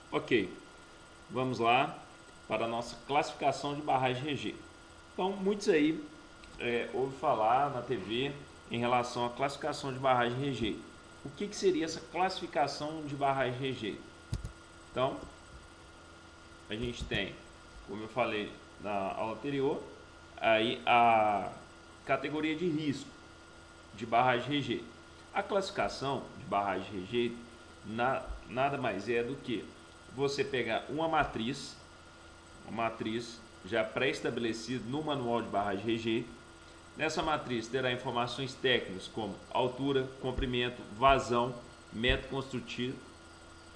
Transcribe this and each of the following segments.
Ok, vamos lá para a nossa classificação de barragem de rejeito. Então, muitos aí ouvem falar na TV em relação à classificação de barragem de rejeito. O que seria essa classificação de barragem de rejeito? Então, a gente tem, como eu falei na aula anterior, aí a categoria de risco de barragem de rejeito. A classificação de barragem de rejeito nada mais é do que você pegar uma matriz já pré-estabelecida no manual de barragem de rejeito. Nessa matriz terá informações técnicas como altura, comprimento, vazão, método construtivo,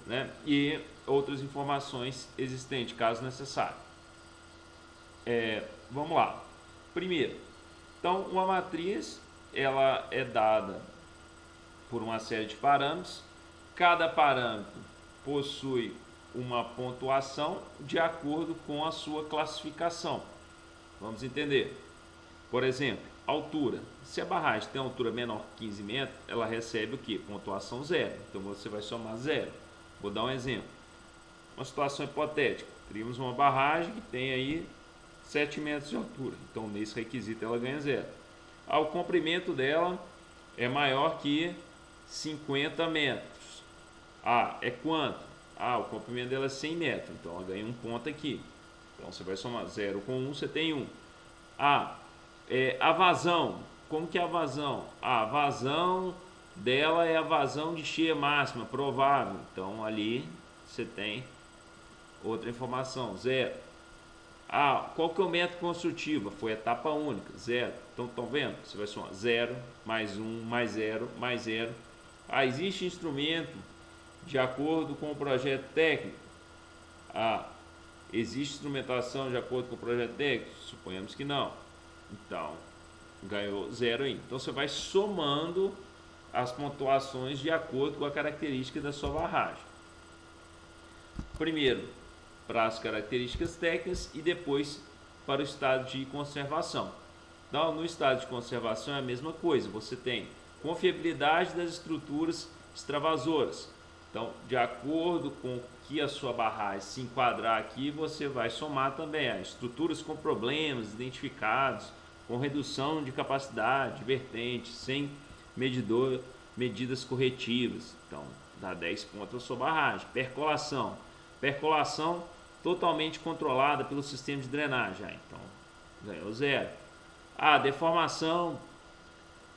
né? E outras informações existentes, caso necessário. Vamos lá. Primeiro, então uma matriz ela é dada por uma série de parâmetros. Cada parâmetro possui uma pontuação de acordo com a sua classificação. Vamos entender. Por exemplo, altura. Se a barragem tem altura menor que 15 metros, ela recebe o que? Pontuação 0. Então você vai somar 0. Vou dar um exemplo. Uma situação hipotética. Teríamos uma barragem que tem aí 7 metros de altura. Então nesse requisito ela ganha 0. O comprimento dela é maior que 50 metros. É quanto? O comprimento dela é 100 metros. Então ela ganha um ponto aqui. Então você vai somar 0 com 1, você tem 1. A vazão. Como que é a vazão? A vazão dela é a vazão de cheia máxima, provável. Então ali você tem outra informação, 0. Qual que é o método construtivo? Foi etapa única, 0. Então estão vendo? Você vai somar 0, mais 1, mais 0, mais 0. Existe instrumento de acordo com o projeto técnico? Existe instrumentação de acordo com o projeto técnico? Suponhamos que não. Então, ganhou 0 aí. Então, você vai somando as pontuações de acordo com a característica da sua barragem. Primeiro, para as características técnicas e depois para o estado de conservação. Então, no estado de conservação é a mesma coisa. Você tem confiabilidade das estruturas extravasoras. Então, de acordo com que a sua barragem se enquadrar aqui, você vai somar também as estruturas com problemas identificados, com redução de capacidade, vertente, sem medidas corretivas. Então, dá 10 pontos a sua barragem. Percolação. Percolação totalmente controlada pelo sistema de drenagem. Então, ganhou 0. Deformação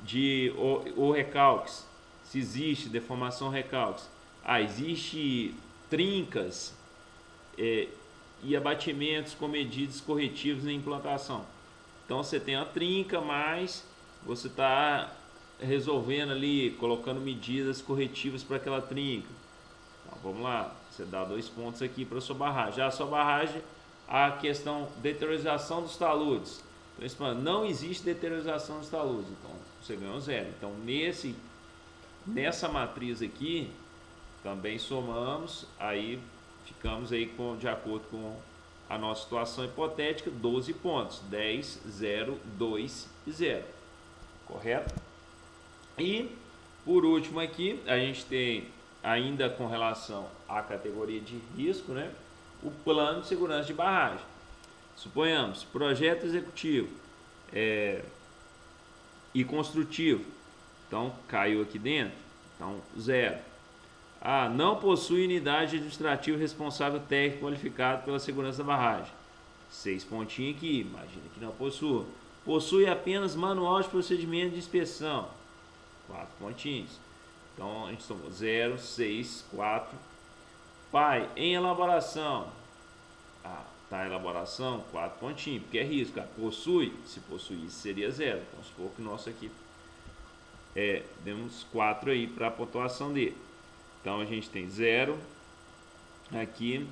de ou recalques. Se existe deformação recalques. Existe trincas e abatimentos com medidas corretivas na implantação. Então você tem a trinca, mas você está resolvendo ali, colocando medidas corretivas para aquela trinca. Então vamos lá, você dá 2 pontos aqui para a sua barragem. Já a sua barragem, a questão deteriorização dos taludes. Então, não existe deteriorização dos taludes, então você ganhou 0. Então nessa matriz aqui, também somamos, aí ficamos aí de acordo com a nossa situação hipotética, 12 pontos, 10, 0, 2 e 0, correto? E, por último aqui, a gente tem, ainda com relação à categoria de risco, né, o plano de segurança de barragem. Suponhamos, projeto executivo e construtivo, então caiu aqui dentro, então 0. Não possui unidade administrativa responsável técnico qualificado pela segurança da barragem. 6 pontinhos aqui, imagina que não possui. Possui apenas manual de procedimento de inspeção. 4 pontinhos. Então a gente tomou 0, 6, 4. Em elaboração. Tá em elaboração, 4 pontinhos, porque é risco. Possui, se possuísse seria 0. Vamos supor que o nosso aqui demos 4 aí para a pontuação dele. Então a gente tem 0, aqui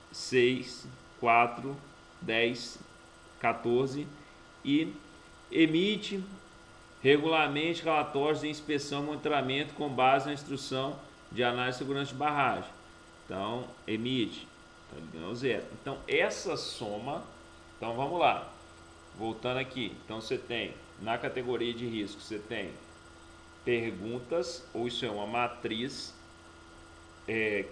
6, 4, 10, 14 e emite regularmente relatórios de inspeção e monitoramento com base na instrução de análise de segurança de barragem. Então emite, então ele ganhou 0. Então essa soma, então vamos lá, voltando aqui, então você tem na categoria de risco, você tem perguntas, ou isso é uma matriz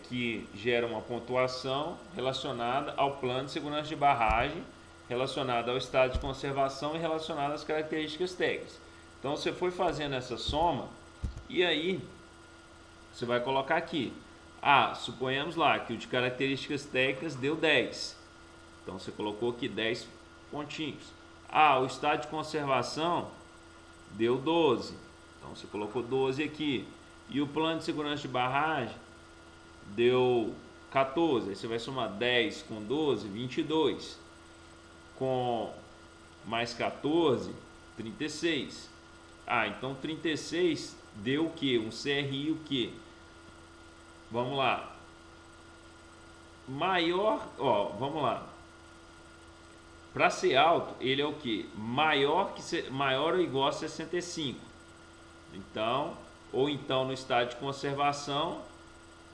que gera uma pontuação relacionada ao plano de segurança de barragem, relacionada ao estado de conservação e relacionada às características técnicas. Então você foi fazendo essa soma e aí você vai colocar aqui. Suponhamos lá que o de características técnicas deu 10. Então você colocou aqui 10 pontinhos. O estado de conservação deu 12. Então você colocou 12 aqui. E o plano de segurança de barragem deu 14. Aí você vai somar 10 com 12, 22. Com mais 14, 36. Então 36 deu o que? Um CRI o que? Vamos lá. Maior, vamos lá. Para ser alto, ele é o que? Maior ou igual a 65. Então, ou então no estado de conservação,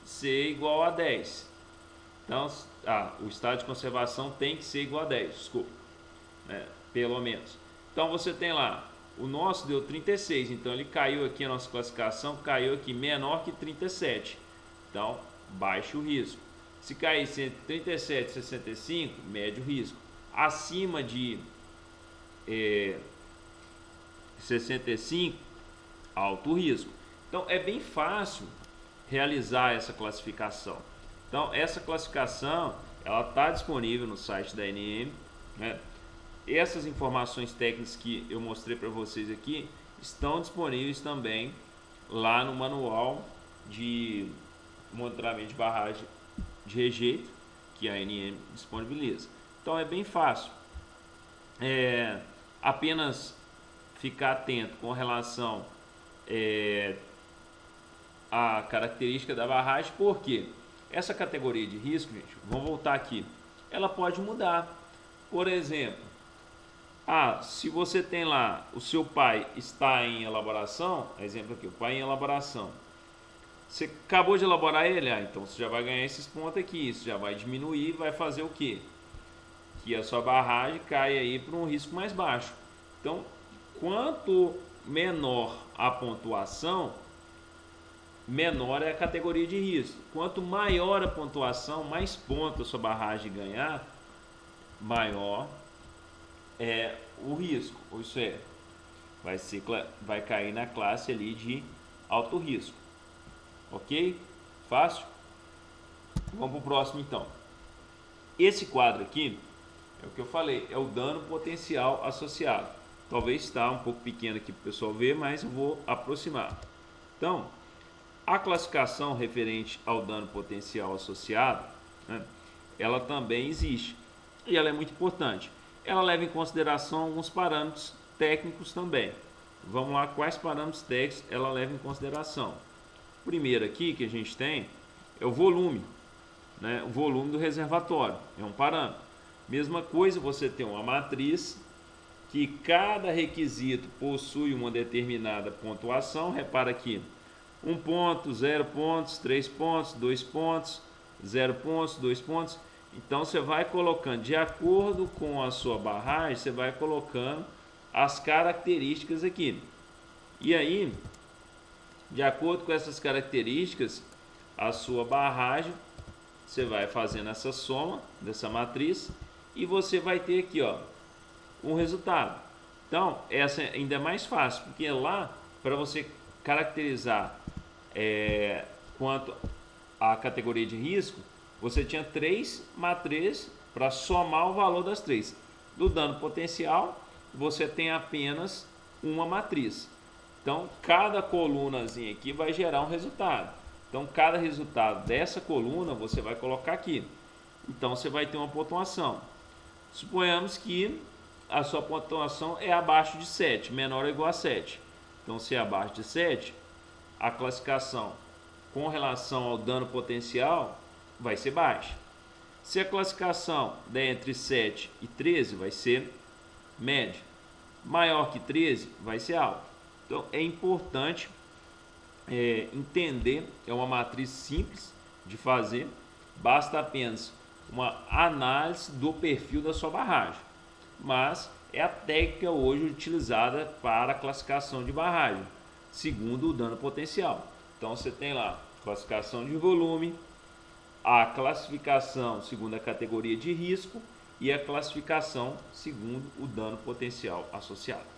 ser igual a 10. Então, o estado de conservação tem que ser igual a 10, desculpa, né? Pelo menos. Então você tem lá, o nosso deu 36, então ele caiu aqui, a nossa classificação caiu aqui menor que 37. Então, baixo risco. Se caísse entre 37 e 65, médio risco. Acima de 65, alto risco. Então, é bem fácil realizar essa classificação. Então, essa classificação, ela está disponível no site da ANM, né? Essas informações técnicas que eu mostrei para vocês aqui estão disponíveis também lá no manual de monitoramento de barragem de rejeito que a ANM disponibiliza. Então é bem fácil. Apenas ficar atento com relação à característica da barragem, porque essa categoria de risco, gente, vamos voltar aqui, ela pode mudar. Por exemplo, se você tem lá, o seu pai está em elaboração, exemplo aqui, o pai em elaboração, você acabou de elaborar ele, então você já vai ganhar esses pontos aqui, isso já vai diminuir, vai fazer o quê? Que a sua barragem caia aí para um risco mais baixo. Então, quanto menor a pontuação, menor é a categoria de risco. Quanto maior a pontuação, mais pontos a sua barragem ganhar, maior é o risco. Ou isso vai cair na classe ali de alto risco. Ok? Fácil? Vamos para o próximo então. Esse quadro aqui é o que eu falei, é o dano potencial associado. Talvez está um pouco pequeno aqui para o pessoal ver, mas eu vou aproximar. Então, a classificação referente ao dano potencial associado, né, ela também existe e ela é muito importante. Ela leva em consideração alguns parâmetros técnicos também. Vamos lá, quais parâmetros técnicos ela leva em consideração? O primeiro aqui que a gente tem é o volume, né? O volume do reservatório é um parâmetro. Mesma coisa, você tem uma matriz que cada requisito possui uma determinada pontuação. Repara aqui, 1 ponto, 0 pontos, 3 pontos, 2 pontos, 0 pontos, 2 pontos. Então você vai colocando, de acordo com a sua barragem, você vai colocando as características aqui. E aí, de acordo com essas características, a sua barragem, você vai fazendo essa soma dessa matriz e você vai ter aqui, um resultado. Então, essa ainda é mais fácil, porque lá, para você caracterizar quanto à categoria de risco, você tinha 3 matrizes para somar o valor das 3. Do dano potencial, você tem apenas uma matriz. Então, cada colunazinha aqui vai gerar um resultado. Então, cada resultado dessa coluna você vai colocar aqui. Então, você vai ter uma pontuação. Suponhamos que a sua pontuação é abaixo de 7, menor ou igual a 7. Então, se é abaixo de 7, a classificação com relação ao dano potencial vai ser baixa. Se a classificação der entre 7 e 13, vai ser média. Maior que 13, vai ser alto. Então, é importante entender, é uma matriz simples de fazer, basta apenas uma análise do perfil da sua barragem. Mas é a técnica hoje utilizada para a classificação de barragem, segundo o dano potencial. Então, você tem lá classificação de volume, a classificação segundo a categoria de risco e a classificação segundo o dano potencial associado.